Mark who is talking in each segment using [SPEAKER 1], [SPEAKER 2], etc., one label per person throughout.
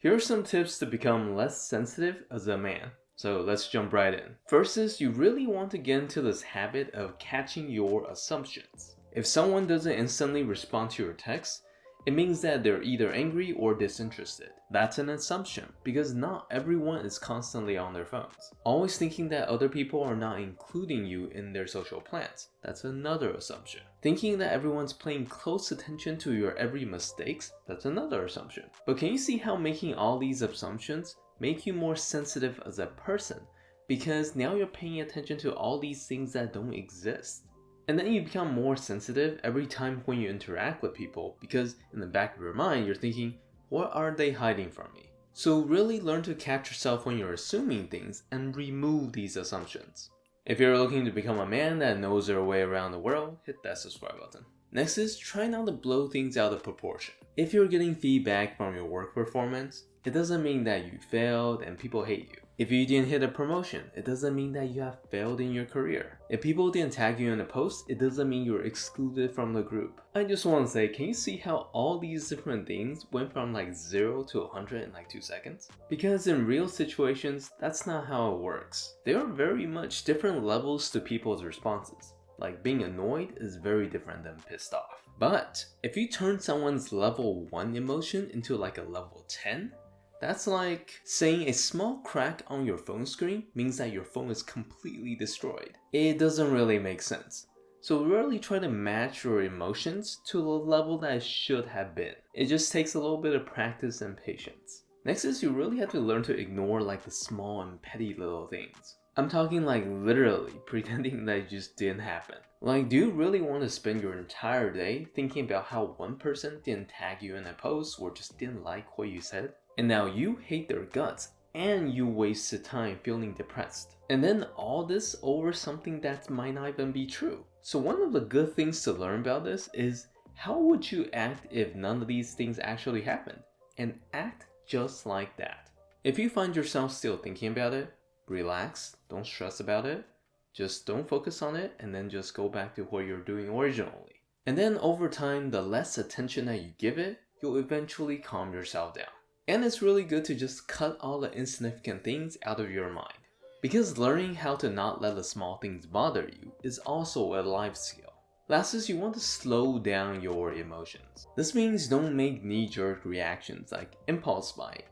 [SPEAKER 1] Here are some tips to become less sensitive as a man. So let's jump right in. First is you really want to get into this habit of catching your assumptions. If someone doesn't instantly respond to your text, it means that they're either angry or disinterested. That's an assumption because not everyone is constantly on their phones. Always thinking that other people are not including you in their social plans. That's another assumption. Thinking that everyone's paying close attention to your every mistakes. That's another assumption. But can you see how making all these assumptions make you more sensitive as a person? Because now you're paying attention to all these things that don't exist. And then you become more sensitive every time when you interact with people because in the back of your mind you're thinking, what are they hiding from me? So really learn to catch yourself when you're assuming things and remove these assumptions. If you're looking to become a man that knows their way around the world, hit that subscribe button. Next is try not to blow things out of proportion. If you're getting feedback from your work performance, it doesn't mean that you failed and people hate you. If you didn't hit a promotion, it doesn't mean that you have failed in your career. If people didn't tag you in a post, it doesn't mean you're excluded from the group. I just want to say, can you see how all these different things went from like 0 to 100 in like 2 seconds? Because in real situations, that's not how it works. There are very much different levels to people's responses. Like being annoyed is very different than pissed off. But if you turn someone's level 1 emotion into like a level 10, that's like saying a small crack on your phone screen means that your phone is completely destroyed. It doesn't really make sense. So really try to match your emotions to the level that it should have been. It just takes a little bit of practice and patience. Next is you really have to learn to ignore like the small and petty little things. I'm talking like literally pretending that it just didn't happen. Like, do you really want to spend your entire day thinking about how one person didn't tag you in a post or just didn't like what you said? And now you hate their guts and you wasted time feeling depressed. And then all this over something that might not even be true. So one of the good things to learn about this is how would you act if none of these things actually happened? And act just like that. If you find yourself still thinking about it, relax, don't stress about it. Just don't focus on it and then just go back to what you're doing originally. And then over time, the less attention that you give it, you'll eventually calm yourself down. And it's really good to just cut all the insignificant things out of your mind. Because learning how to not let the small things bother you is also a life skill. Last is you want to slow down your emotions. This means don't make knee-jerk reactions like impulse buying,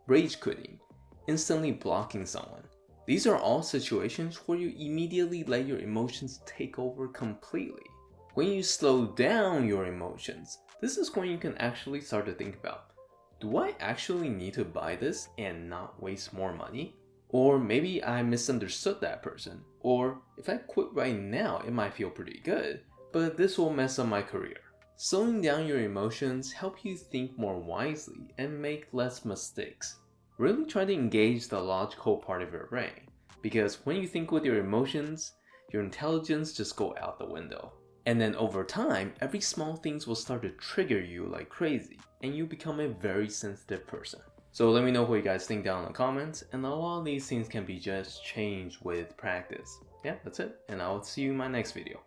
[SPEAKER 1] rage quitting, instantly blocking someone. These are all situations where you immediately let your emotions take over completely. When you slow down your emotions, this is when you can actually start to think about, do I actually need to buy this and not waste more money? Or maybe I misunderstood that person. Or if I quit right now, it might feel pretty good, but this will mess up my career. Slowing down your emotions help you think more wisely and make less mistakes. Really try to engage the logical part of your brain, because when you think with your emotions, your intelligence just go out the window. And then over time, every small things will start to trigger you like crazy, and you become a very sensitive person. So let me know what you guys think down in the comments, and a lot of these things can be just changed with practice. Yeah, that's it, and I'll see you in my next video.